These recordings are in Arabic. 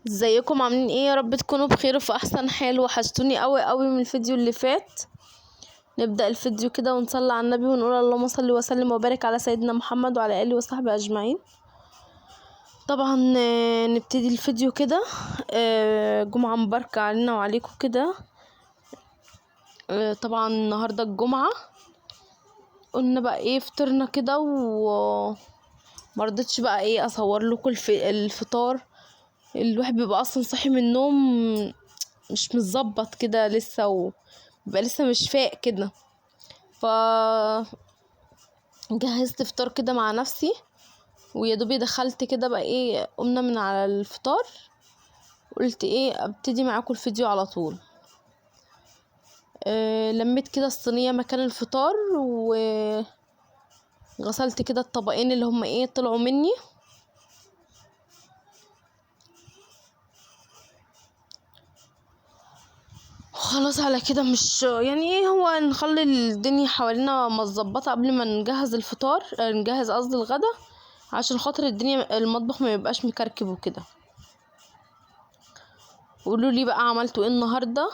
ازيكم عاملين ايه؟ يا رب تكونوا بخير وفي احسن حال. وحشتوني قوي قوي من الفيديو اللي فات. نبدأ الفيديو كده ونصلي على النبي ونقول اللهم صل وسلم وبارك على سيدنا محمد وعلى اله وصحبه اجمعين. طبعا نبتدي الفيديو كده. جمعة مباركة علينا وعليكم كده. طبعا النهاردة الجمعة. قلنا بقى ايه، فطرنا كده مرضتش بقى ايه اصور لكم الفطار. الواحد بيبقى اصلا صاحي من النوم مش متظبط كده لسه، وبيبقى لسه مش فاق كده. ف جهزت فطار كده مع نفسي، ويا دوبي دخلت كده بقى ايه، قمنا من على الفطار. قلت ايه ابتدي معاكم الفيديو على طول. لميت كده الصينيه مكان الفطار، وغسلت كده الطبقين اللي هما ايه طلعوا مني. خلاص على كده، مش يعني ايه، هو نخلي الدنيا حوالينا متظبطه قبل ما نجهز الفطار، نجهز قصدي الغدا، عشان خاطر الدنيا المطبخ ما يبقاش مكركب وكده. قولوا لي بقى عملتوا ايه النهارده،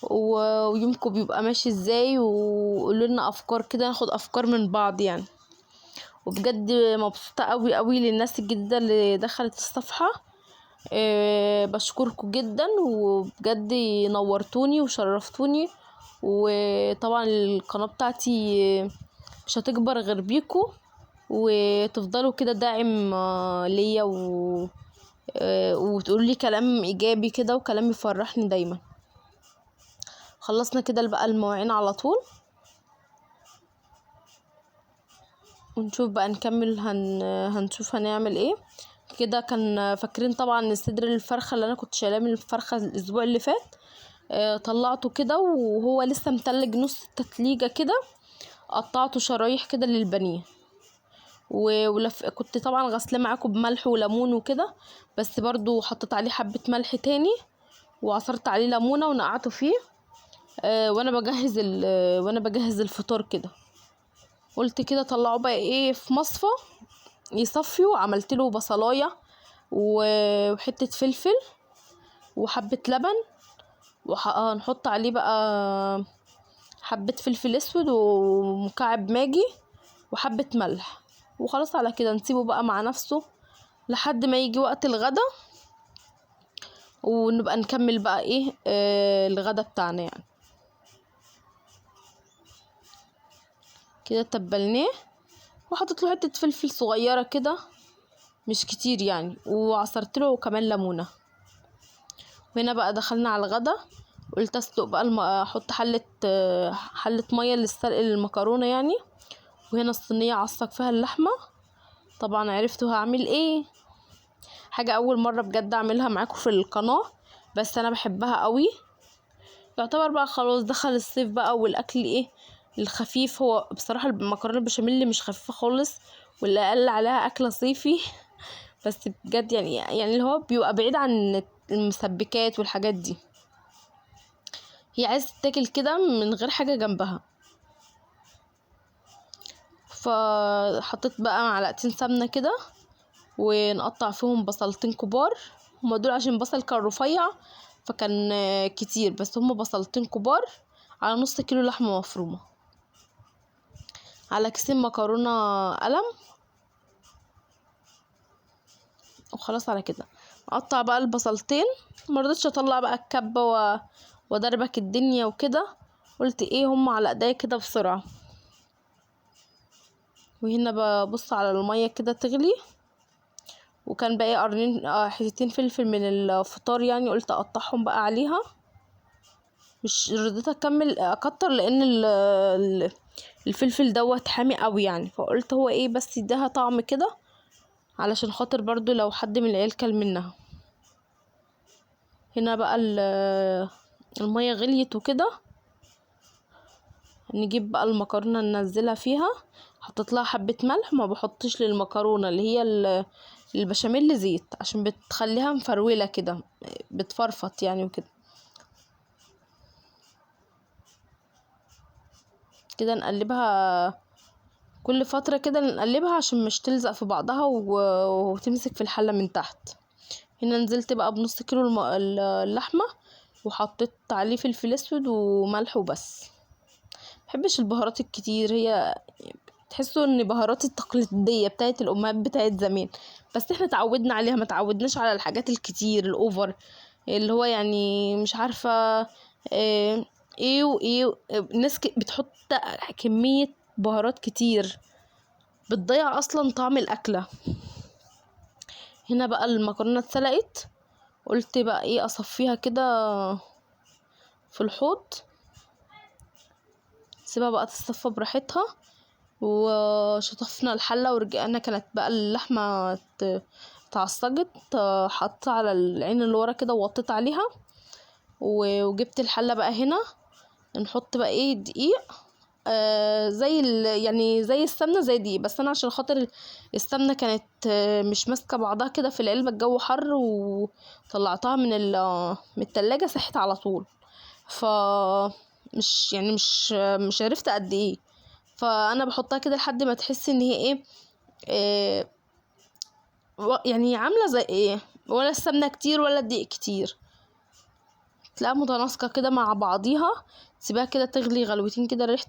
ويومكم بيبقى ماشي ازاي، وقولوا لنا افكار كده، ناخد افكار من بعض يعني. وبجد مبسوطه قوي قوي للناس الجديده اللي دخلت الصفحه. بشكركم جدا، وبجد نورتوني وشرفتوني. وطبعا القناه بتاعتي مش هتكبر غير بيكم، وتفضلوا كده داعم ليا وتقولوا لي كلام ايجابي كده وكلام يفرحني دايما. خلصنا كده بقى المواعين على طول، ونشوف بقى نكمل. هنشوف هنعمل ايه كده. كان فاكرين طبعا صدر الفرخه اللي انا كنت شايلاه من الفرخه الاسبوع اللي فات. طلعته كده وهو لسه متلج نص التتليجه كده. قطعته شرايح كده للبانيه، كنت طبعا غسلاه معاكم بملح وليمون وكده، بس برضو حطيت عليه حبه ملح تاني، وعصرت عليه ليمونه ونقعته فيه. وانا بجهز الفطار كده. قلت كده طلعوا بقى ايه في مصفى يصفيوا. عملت له بصلايه وحته فلفل وحبه لبن، وهنحط عليه بقى حبه فلفل اسود ومكعب ماجي وحبه ملح. وخلاص على كده نسيبه بقى مع نفسه لحد ما يجي وقت الغدا، ونبقى نكمل بقى ايه الغدا بتاعنا يعني. كده تبلناه، وحطيت له حته فلفل صغيره كده مش كتير يعني، وعصرت له كمان ليمونه. وهنا بقى دخلنا على الغدا. قلت اسلق بقى احط حله ميه للسلق المكرونه يعني. وهنا الصينيه اعصق فيها اللحمه. طبعا عرفتوا هعمل ايه، حاجه اول مره بجد اعملها معاكم في القناه، بس انا بحبها قوي. يعتبر بقى خلاص دخل الصيف بقى، والاكل ايه الخفيف. هو بصراحه المكرونه البشاميل مش خفيفه خالص، واللي اقل عليها اكله صيفي. بس بجد يعني اللي هو بيبقى بعيد عن المسبكات والحاجات دي. هي عايزه تتاكل كده من غير حاجه جنبها. فحطيت بقى معلقتين سمنه كده، ونقطع فيهم بصلتين كبار. هما دول عشان بصل كان رفيع فكان كتير، بس هما بصلتين كبار على نص كيلو لحمه مفرومه، على كيسين مكرونه قلم. وخلاص على كده اقطع بقى البصلتين. مرضتش اطلع بقى الكبه ودربك الدنيا وكده. قلت ايه هم على ايديا كده بسرعه. وهنا ببص على الميه كده تغلي، وكان بقى قرنين حتتين فلفل من الفطار يعني، قلت اقطعهم بقى عليها. مش رضيت اكتر لان الفلفل دوت حامي قوي يعني، فقلت هو ايه بس يديها طعم كده، علشان خاطر برضو لو حد من العيال كل منها. هنا بقى المية غليت وكده. نجيب بقى المكرونة ننزلها فيها. حطيت لها حبة ملح، ما بحطش للمكرونة اللي هي البشاميل زيت، عشان بتخليها مفرولة كده، بتفرفط يعني وكده. كده نقلبها كل فترة كده، نقلبها عشان مش تلزق في بعضها وتمسك في الحلة من تحت. هنا نزلت بقى بنص كيلو اللحمة، وحطيت عليه فلفل اسود وملح وبس. محبش البهارات الكتير، هي تحسوا ان بهارات التقليدية بتاعت الامهات بتاعت زمان، بس احنا تعودنا عليها، ما تعودناش على الحاجات الكتير الاوفر، اللي هو يعني مش عارفة آه، ايه وايه. الناس بتحط كمية بهارات كتير بتضيع اصلا طعم الاكلة. هنا بقى المكرونة اتسلقت، قلت بقى ايه اصفيها كده في الحوض، سيبها بقى تتصفى براحتها. وشطفنا الحلة ورجعنا، كانت بقى اللحمة اتعصجت، حطيت على العين اللي ورا كده ووطيت عليها، وجبت الحلة بقى هنا. نحط بقى ايه دقيق، زي يعني زي السمنة زي دي، بس انا عشان خاطر السمنة كانت مش ماسكة بعضها كده في العلبة، الجو حر وطلعتها من التلاجة ساحت على طول، ف مش يعني مش عرفت قد ايه، فانا بحطها كده لحد ما تحس ان هي ايه، آه يعني عامله زي ايه، ولا السمنه كتير ولا الدقيق كتير، تلاقيها متناسقه كده مع بعضيها. تسيبها كده تغلي غلوتين كده، ريحه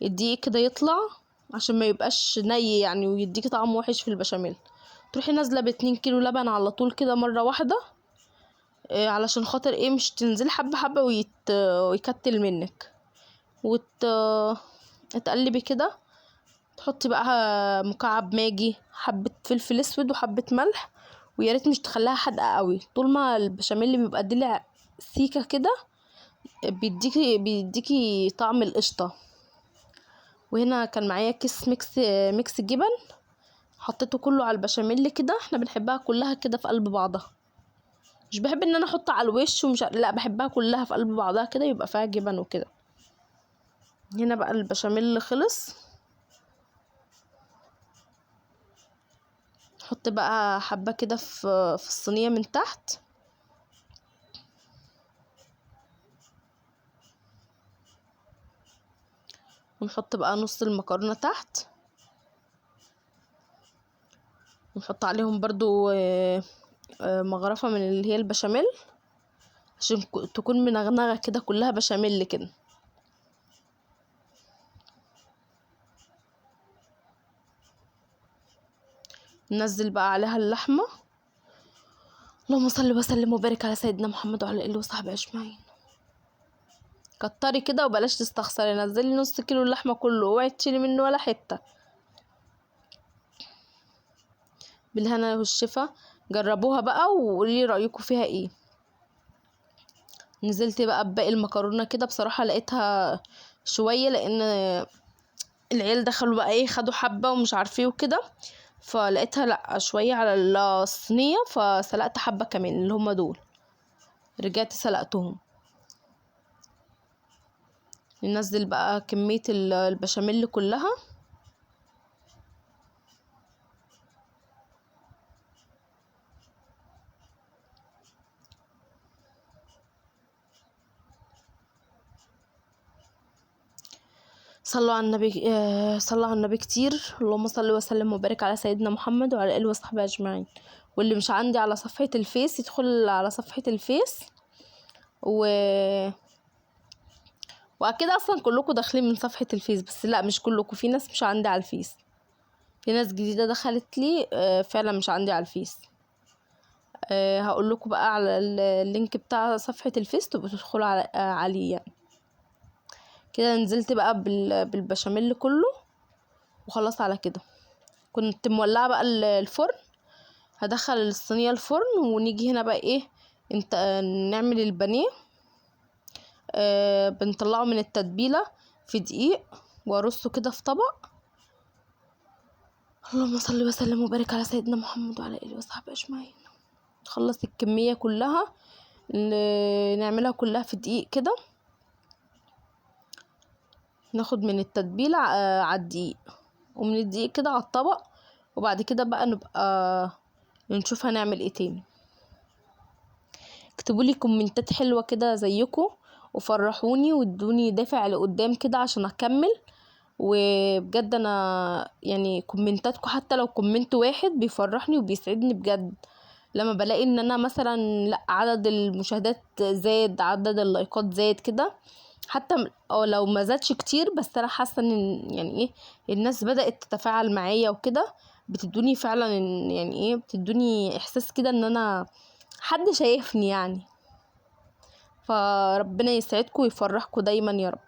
الدقيق كده يطلع عشان ما يبقاش ني يعني ويديكي طعم وحش في البشاميل. تروحي نازله ب2 كيلو لبن على طول كده مره واحده، علشان خاطر ايه مش تنزلي حبه حبه ويكتل منك، تقلبي كده. تحطي بقى مكعب ماجي، حبة فلفل اسود وحبة ملح، ويا ريت مش تخليها حادقة قوي، طول ما البشاميل بيبقى دلع سيكة كده بيديكي طعم القشطة. وهنا كان معايا كيس ميكس جبن، حطيته كله على البشاميل كده، احنا بنحبها كلها كده في قلب بعضها، مش بحب ان انا احط على الوش لا، بحبها كلها في قلب بعضها كده يبقى فيها جبن وكده. هنا بقى البشاميل خلص، نحط بقى حبة كده في الصينية من تحت، ونحط بقى نص المكرونة تحت، ونحط عليهم برضو مغرفة من اللي هي البشاميل عشان تكون منغنغة كده كلها بشاميل كده. ننزل بقى عليها اللحمة. اللهم صل وسلم وبارك على سيدنا محمد وعلى اله وصحبه اجمعين. كتري كده وبلاش تستخسري، نزلي نص كيلو اللحمة كله، اوعي تشيلي منه ولا حتة. بالهنا والشفا، جربوها بقى وقولي رأيكم فيها ايه. نزلت بقى بباقي المكرونة كده، بصراحة لقيتها شوية لان العيال دخلوا بقى ايه خدوا حبة ومش عارفه وكده، فلقيتها لا شوية على الصينية، فسلقت حبة كمان اللي هما دول، رجعت سلقتهم. ننزل بقى كمية البشاميل كلها، صلوا على النبي، صلوا على النبي كتير. اللهم صل وسلم وبارك على سيدنا محمد وعلى اله وصحبه اجمعين. واللي مش عندي على صفحة الفيس يدخل على صفحة الفيس، و واكيد اصلا كلكم داخلين من صفحة الفيس، بس لا مش كلكم، في ناس مش عندي على الفيس، في ناس جديدة دخلت لي فعلا مش عندي على الفيس. هقول لكم بقى على اللينك بتاع صفحة الفيس تبقوا تدخلوا عليه يعني. كده نزلت بقى بالبشاميل كله وخلاص على كده. كنت مولعة بقى الفرن، هدخل الصينية الفرن، ونيجي هنا بقى ايه انت نعمل البانيه. بنطلعه من التتبيلة في دقيق وارصه كده في طبق. اللهم صل وسلم وبارك على سيدنا محمد وعلى اله وصحبه اجمعين. نخلص الكمية كلها، نعملها كلها في دقيق كده، ناخد من التتبيلة على الدقيق، ومن الدقيق كده على الطبق، وبعد كده بقى نبقى نشوف هنعمل ايه تاني. اكتبولي كومنتات حلوة كده زيكم وفرحوني وادوني دافع لقدام كده عشان اكمل. وبجد انا يعني كومنتاتكم حتى لو كومنت واحد بيفرحني وبيسعدني بجد، لما بلاقي ان انا مثلا لا عدد المشاهدات زاد، عدد اللايكات زاد كده، حتى او لو ما زادش كتير، بس انا حاسه ان يعني ايه الناس بدأت تتفاعل معايا وكده، بتدوني فعلا يعني ايه بتدوني احساس كده ان انا حد شايفني يعني. فربنا يسعدكم ويفرحكم دايما يا رب.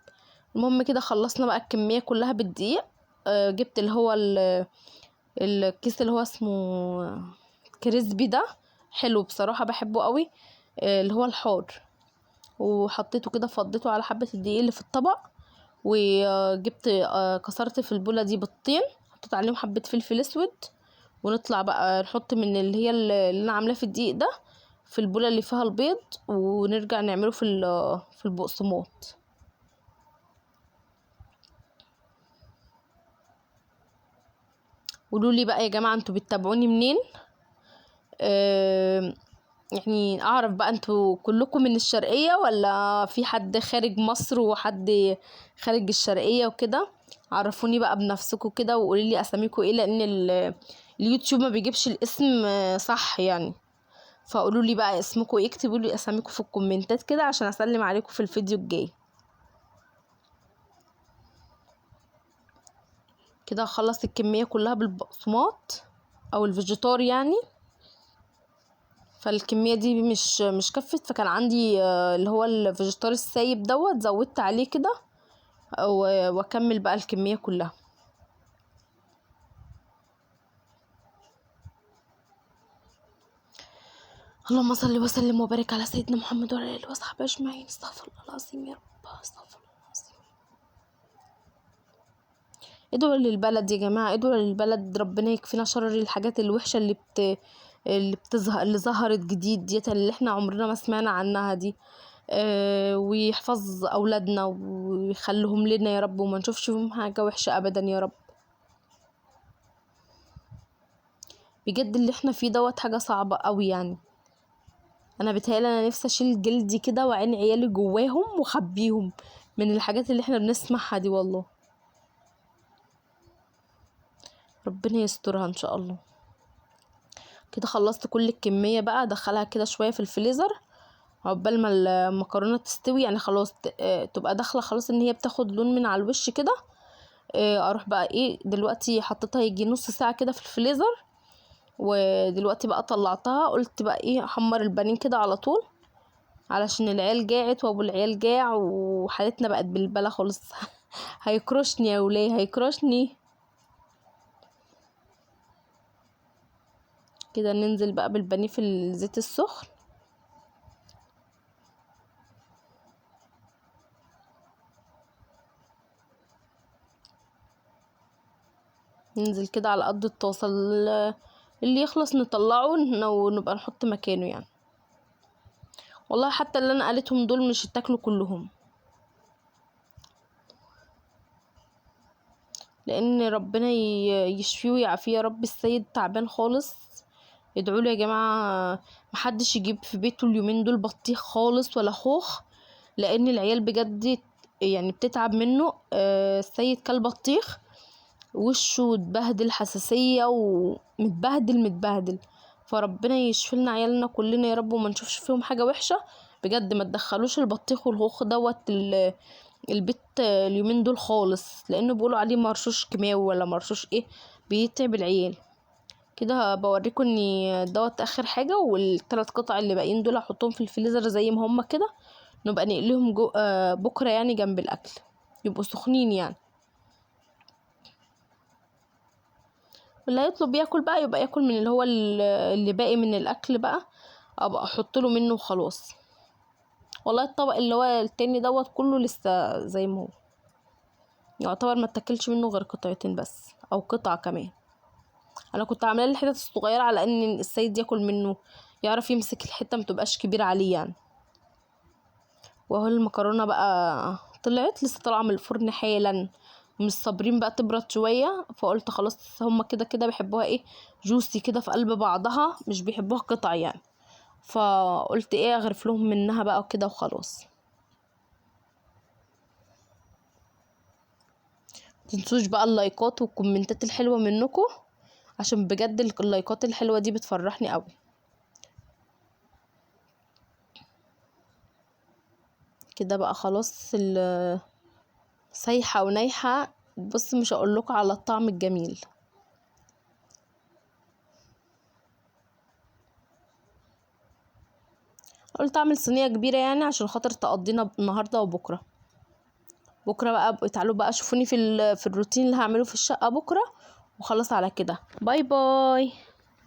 المهم كده خلصنا بقى الكميه كلها بالدقيق. جبت اللي هو الكيس اللي هو اسمه كريسبي ده، حلو بصراحه بحبه قوي، اللي هو الحار. وحطيته كده، فضيته على حبه الدقيق اللي في الطبق، وجبت كسرت في البوله دي بيضتين، حطيت عليهم حبه فلفل اسود، ونطلع بقى نحط من اللي هي اللي انا عاملاه في الدقيق ده في البوله اللي فيها البيض، ونرجع نعمله في البقسماط. قولوا لي بقى يا جماعه انتوا بتتابعوني منين؟ يعني اعرف بقى انتوا كلكم من الشرقيه ولا في حد خارج مصر وحد خارج الشرقيه وكده؟ عرفوني بقى بنفسكم كده، وقولي لي اساميكم ايه، لان اليوتيوب ما بيجيبش الاسم صح يعني. فقولوا لي بقى اسمكم ايه، اكتبوا لي اساميكم في الكومنتات كده عشان اسلم عليكم في الفيديو الجاي. كده هخلص الكميه كلها بالبقسماط او الفيجيتار يعني. فالكميه دي مش كفت، فكان عندي اللي هو الفيجيتار السايب دوت، زودت عليه كده واكمل بقى الكميه كلها. اللهم صل وسلم وبارك على سيدنا محمد وعلى اله وصحبه اجمعين. استغفر الله العظيم يا رب، استغفر الله العظيم. ادعوا للبلد يا جماعه، ادعوا للبلد، ربنا يكفينا شر الحاجات الوحشه اللي بتظهر، اللي ظهرت جديد ديت، اللي احنا عمرنا ما سمعنا عنها دي. ويحفظ اولادنا ويخليهم لنا يا رب، وما نشوفش فيهم حاجه وحشه ابدا يا رب. بجد اللي احنا فيه دوت حاجه صعبه قوي يعني. انا بتهيالي انا نفسي اشيل جلدي كده وعين عيالي جواهم وخبيهم من الحاجات اللي احنا بنسمعها دي والله. ربنا يسترها ان شاء الله. كده خلصت كل الكميه بقى، ادخلها كده شويه في الفريزر عقبال ما المكرونه تستوي يعني، خلاص تبقى داخله خلاص ان هي بتاخد لون من على الوش كده. اروح بقى ايه دلوقتي حطيتها يجي نص ساعه كده في الفريزر، ودلوقتي بقى طلعتها، قلت بقى ايه احمر البانيه كده على طول، علشان العيال جاعت وابو العيال جاع وحالتنا بقت بالبلا خالص. هيكرشني يا وليه، هيكرشني. كده ننزل بقى بالبانيه في الزيت السخن. ننزل كده على قد الطاسه، اللي يخلص نطلعه ونبقى نحط مكانه يعني. والله حتى اللي انا قالتهم دول مش هتاكلوا كلهم، لان ربنا يشفيه ويعافيه يا رب. السيد تعبان خالص، ادعوا له يا جماعه. محدش يجيب في بيته اليومين دول بطيخ خالص ولا خوخ، لان العيال بجد يعني بتتعب منه. السيد كل بطيخ وشه اتبهدل، حساسيه ومتبهدل. فربنا يشفي لنا عيالنا كلنا يا رب، وما نشوفش فيهم حاجه وحشه. بجد ما تدخلوش البطيخ والخوخ دوت البيت اليومين دول خالص، لانه بيقولوا عليه مرشوش كيماوي ولا مرشوش ايه، بيتعب العيال. كده بوريكم ان دوت اخر حاجه، والثلاث قطع اللي باقيين دول هحطهم في الفريزر زي ما هما كده، نبقى نقليهم بكره يعني جنب الاكل، يبقوا سخنين يعني. واللي هيطلب ياكل بقى يبقى ياكل من اللي هو اللي باقي من الاكل بقى، ابقى احط له منه وخلاص. والله الطبق اللي هو التاني دوت كله لسه زي ما هو، يعتبر ما اتاكلش منه غير قطعتين بس او قطعه كمان. انا كنت عامله الحتت الصغيره على ان السيد ياكل منه، يعرف يمسك الحته متبقاش كبيره عليه يعني. وهو المكرونه بقى طلعت لسه طالعه من الفرن حالا، مش صابرين بقى تبرد شويه، فقلت خلاص هما كده كده بيحبوها ايه جوسي كده في قلب بعضها، مش بيحبوها قطع يعني. فقلت ايه اغرف لهم منها بقى وكده وخلاص. متنسوش بقى اللايكات والكومنتات الحلوه منكم، عشان بجد اللايكات الحلوه دي بتفرحني قوي. كده بقى خلاص سايحة ونايحة. بص مش هقولكوا على الطعم الجميل. قلت اعمل صينية كبيرة يعني عشان خاطر تقضينا النهاردة وبكرة. بكرة بقى تعالوا بقى شوفوني في الروتين اللي هعمله في الشقة بكرة. وخلاص على كده، باي باي.